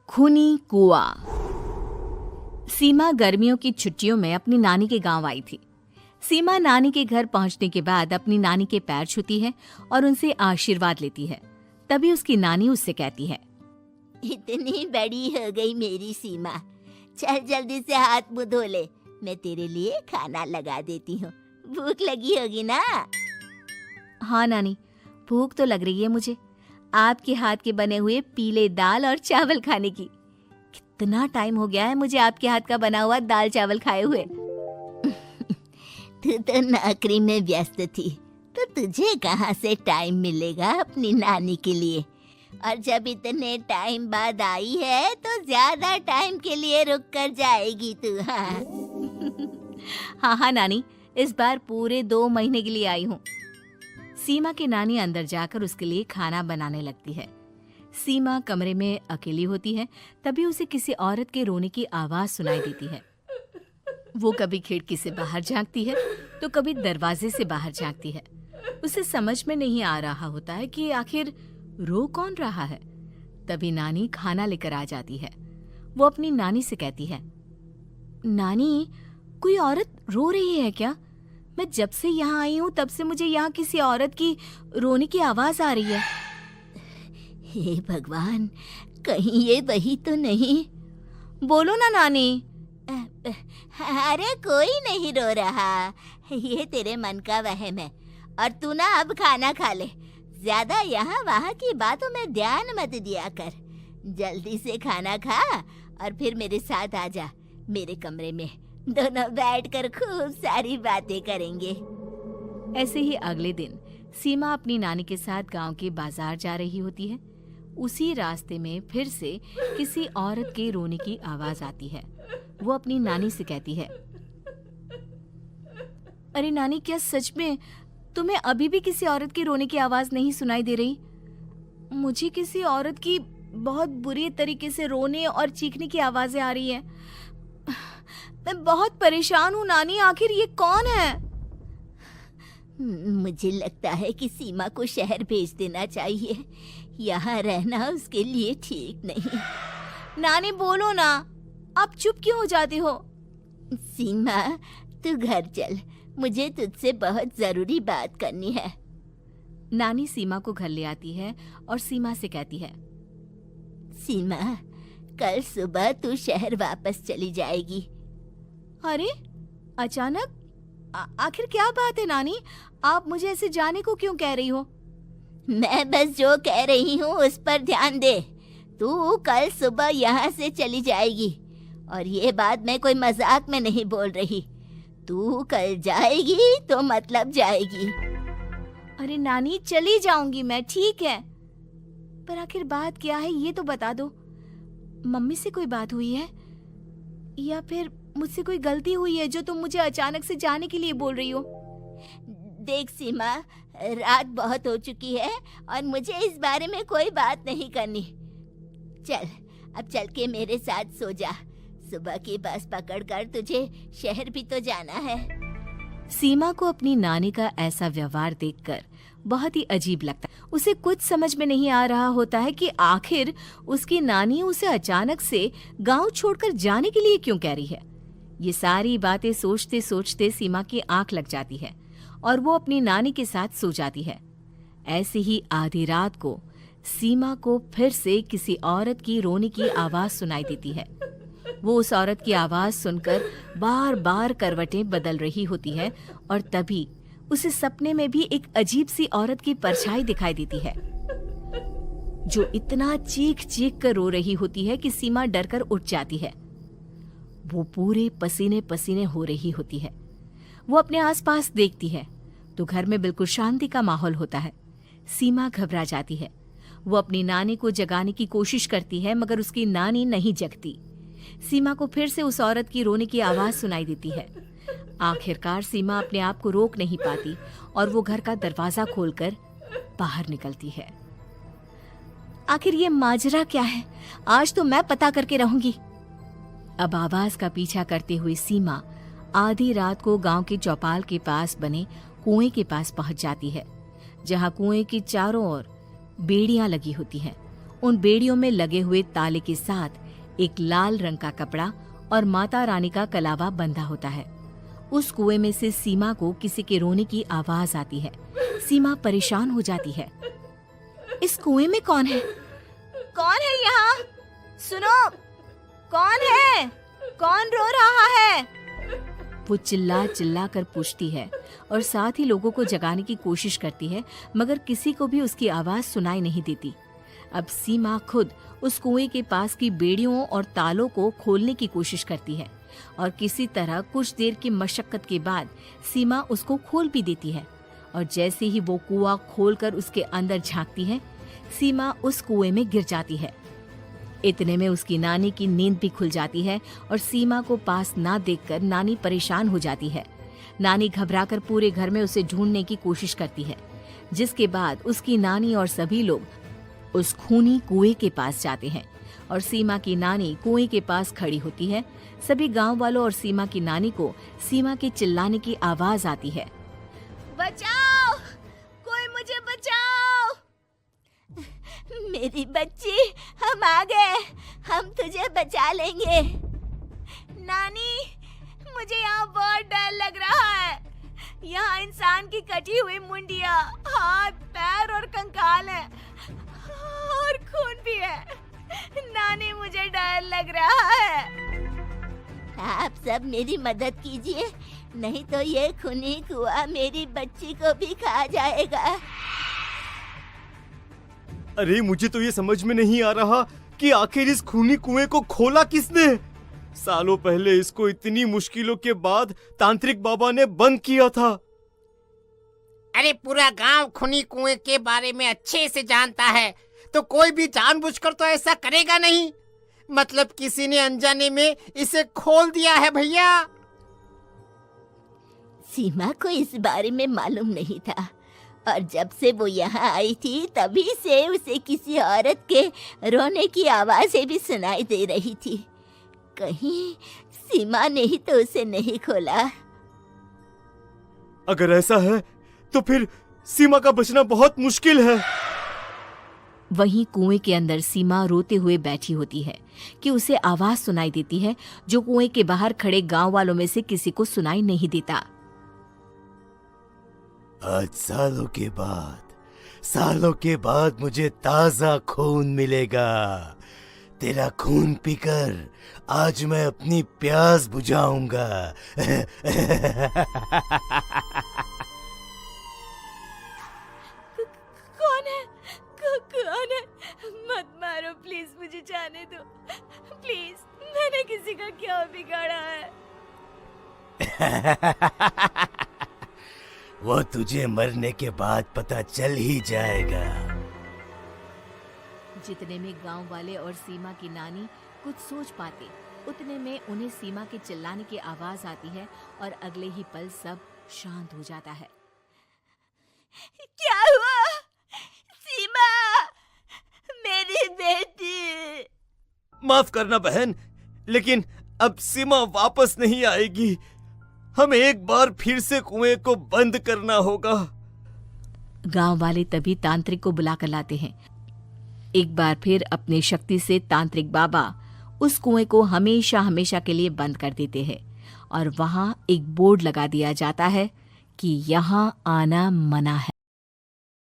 खूनी कुआं। सीमा गर्मियों की छुट्टियों में अपनी नानी के गांव आई थी। सीमा नानी के घर पहुंचने के बाद अपनी नानी के पैर छूती है और उनसे आशीर्वाद लेती है। तभी उसकी नानी उससे कहती है, इतनी बड़ी हो गई मेरी सीमा, चल जल्दी से हाथ मुंह धो ले, मैं तेरे लिए खाना लगा देती हूँ। भूख लगी होगी ना? हाँ नानी, भूख तो लग रही है मुझे, आपके हाथ के बने हुए पीले दाल और चावल खाने की। कितना टाइम हो गया है मुझे आपके हाथ का बना हुआ दाल चावल खाए हुए। तू तो नौकरी में व्यस्त थी, तो तुझे कहाँ से टाइम मिलेगा अपनी नानी के लिए? और जब इतने टाइम बाद आई है तो ज्यादा टाइम के लिए रुक कर जाएगी तू। हाँ हाँ नानी, इस बार पूरे 2 महीने के लिए आई हूँ। सीमा की नानी अंदर जाकर उसके लिए खाना बनाने लगती है। सीमा कमरे में अकेली होती है, तभी उसे किसी औरत के रोने की आवाज सुनाई देती है। वो कभी खिड़की से बाहर झांकती है तो कभी दरवाजे से बाहर झांकती है। उसे समझ में नहीं आ रहा होता है कि आखिर रो कौन रहा है। तभी नानी खाना लेकर आ जाती है। वो अपनी नानी से कहती है, नानी, कोई औरत रो रही है क्या? मैं जब से यहाँ आई हूँ तब से मुझे यहाँ किसी औरत की रोने की आवाज आ रही है। हे भगवान, कहीं ये वही तो नहीं? बोलो ना नानी। अरे कोई नहीं रो रहा, ये तेरे मन का वहम है। और तू ना अब खाना खा ले, ज्यादा यहाँ वहाँ की बातों में ध्यान मत दिया कर। जल्दी से खाना खा और फिर मेरे साथ आ जा मेरे कमरे में, दोनों बैठकर खूब सारी बातें करेंगे। ऐसे ही अगले दिन सीमा अपनी नानी के साथ गांव के बाजार जा रही होती है। उसी रास्ते में फिर से किसी औरत के रोने की आवाज आती है। वो अपनी नानी से कहती है, अरे नानी, क्या सच में तुम्हें अभी भी किसी औरत की रोने की आवाज नहीं सुनाई दे रही? मुझे किसी औरत की बहुत बुरी तरीके से रोने और चीखने की आवाजें आ रही हैं। मैं बहुत परेशान हूँ नानी, आखिर ये कौन है? मुझे लगता है कि सीमा को शहर भेज देना चाहिए, यहाँ रहना उसके लिए ठीक नहीं। नानी बोलो ना, आप चुप क्यों हो जाती हो? सीमा, तू घर चल, मुझे तुझसे बहुत जरूरी बात करनी है। नानी सीमा को घर ले आती है और सीमा से कहती है, सीमा, कल सुबह तू शहर वापस चली जाएगी। अरे अचानक? आखिर क्या बात है नानी, आप मुझे ऐसे जाने को क्यों कह रही हो? मैं बस जो कह रही हूँ उस पर ध्यान दे। तू कल सुबह यहाँ से चली जाएगी, और ये बात मैं कोई मजाक में नहीं बोल रही। तू कल जाएगी तो मतलब जाएगी। अरे नानी, चली जाऊंगी मैं, ठीक है, पर आखिर बात क्या है ये तो बता दो। मम्मी से कोई बात हुई है या फिर मुझसे कोई गलती हुई है जो तुम मुझे अचानक से जाने के लिए बोल रही हो? देख सीमा, रात बहुत हो चुकी है और मुझे इस बारे में कोई बात नहीं करनी। चल, अब चल के मेरे साथ सो जा। सुबह की बस पकड़कर तुझे शहर भी तो जाना है। सीमा को अपनी नानी का ऐसा व्यवहार देखकर बहुत ही अजीब लगता है। उसे कुछ समझ में नहीं आ रहा होता है कि आखिर उसकी नानी उसे अचानक से गांव छोड़कर जाने के लिए क्यों कह रही है। ये सारी बातें सोचते सोचते सीमा की आंख लग जाती है और वो अपनी नानी के साथ सो जाती है। ऐसे ही आधी रात को सीमा को फिर से किसी औरत की रोने की आवाज सुनाई देती है। वो उस औरत की आवाज सुनकर बार बार करवटें बदल रही होती है और तभी उसे सपने में भी एक अजीब सी औरत की परछाई दिखाई देती है, जो इतना चीख चीख कर रो रही होती है कि सीमा डरकर उठ जाती है। वो पूरे पसीने पसीने हो रही होती है। वो अपने आसपास देखती है तो घर में बिल्कुल शांति का माहौल होता है। सीमा घबरा जाती है। वो अपनी नानी को जगाने की कोशिश करती है, मगर उसकी नानी नहीं जगती। सीमा को फिर से उस औरत की रोने की आवाज सुनाई देती है। आखिरकार सीमा अपने आप को रोक नहीं पाती और वो घर का दरवाजा खोलकर बाहर निकलती है। आखिर ये माजरा क्या है? आज तो मैं पता करके रहूंगी। अब आवाज का पीछा करते हुए सीमा आधी रात को गांव के चौपाल के पास बने कुएं के पास पहुंच जाती है, जहां कुएं की चारों ओर बेड़ियां लगी होती हैं उन बेड़ियों में लगे हुए ताले के साथ एक लाल रंग का कपड़ा और माता रानी का कलावा बंधा होता है। उस कुएं में से सीमा को किसी के रोने की आवाज आती है। सीमा परेशान हो जाती है। इस कुएं में कौन है? कौन है यहाँ? सुनो, कौन है? कौन रो रहा है? वो चिल्ला चिल्ला कर पूछती है और साथ ही लोगों को जगाने की कोशिश करती है, मगर किसी को भी उसकी आवाज सुनाई नहीं देती। अब सीमा खुद उस कुएं के पास की बेड़ियों और तालों को खोलने की कोशिश करती है और किसी तरह कुछ देर की मशक्कत के बाद सीमा उसको खोल भी देती है। और जैसे ही वो कुआं खोलकर उसके अंदर झांकती है, सीमा उस कुएं में गिर जाती है। इतने में उसकी नानी की नींद भी खुल जाती है और सीमा को पास ना देखकर नानी परेशान हो जाती है। नानी घबराकर पूरे घर में उसे ढूंढने की कोशिश करती है, जिसके बाद उसकी नानी और सभी लोग उस खूनी कुएं के पास जाते हैं और सीमा की नानी कुएं के पास खड़ी होती है। सभी गांव वालों और सीमा की नानी को सीमा के चिल्लाने की आवाज आती है। बचाओ, कोई मुझे बचाओ। मेरी बच्ची, हम आ गए, हम तुझे बचा लेंगे। नानी, मुझे यहाँ बहुत डर लग रहा है। यहाँ इंसान की कटी हुई मुंडिया, हाथ, पैर और कंकाल है और खून भी है। नानी, मुझे डर लग रहा है। आप सब मेरी मदद कीजिए, नहीं तो ये खूनी कुआं मेरी बच्ची को भी खा जाएगा। अरे मुझे तो ये समझ में नहीं आ रहा कि आखिर इस खूनी कुएं को खोला किसने। सालों पहले इसको इतनी मुश्किलों के बाद तांत्रिक बाबा ने बंद किया था। अरे पूरा गांव खूनी कुएं के बारे में अच्छे से जानता है, तो कोई भी जानबूझकर तो ऐसा करेगा नहीं। मतलब किसी ने अनजाने में इसे खोल दिया है भैया। सीमा को इस बारे में मालूम नहीं था और जब से वो यहाँ आई थी तभी से उसे किसी औरत के रोने की आवाजें भी सुनाई दे रही थी। कहीं सीमा ने ही तो उसे नहीं खोला। अगर ऐसा है तो फिर सीमा का बचना बहुत मुश्किल है। वहीं कुएं के अंदर सीमा रोते हुए बैठी होती है कि उसे आवाज सुनाई देती है जो कुएं के बाहर खड़े गांव वालों में से किसी को सुनाई नहीं देता। आज सालों के बाद मुझे ताजा खून मिलेगा। तेरा खून पीकर आज मैं अपनी प्यास बुझाऊंगा। कौन है? मत मारो प्लीज, मुझे जाने दो प्लीज। मैंने किसी का क्या बिगाड़ा है? वो तुझे मरने के बाद पता चल ही जाएगा। जितने में गांव वाले और सीमा की नानी कुछ सोच पाते, उतने में उन्हें सीमा के चिल्लाने की आवाज आती है और अगले ही पल सब शांत हो जाता है। क्या हुआ? सीमा, मेरी बेटी। माफ करना बहन, लेकिन अब सीमा वापस नहीं आएगी। हमें एक बार फिर से कुएं को बंद करना होगा। गांव वाले तभी तांत्रिक को बुलाकर लाते हैं। एक बार फिर अपनी शक्ति से तांत्रिक बाबा उस कुएं को हमेशा हमेशा के लिए बंद कर देते हैं और वहां एक बोर्ड लगा दिया जाता है कि यहाँ आना मना है।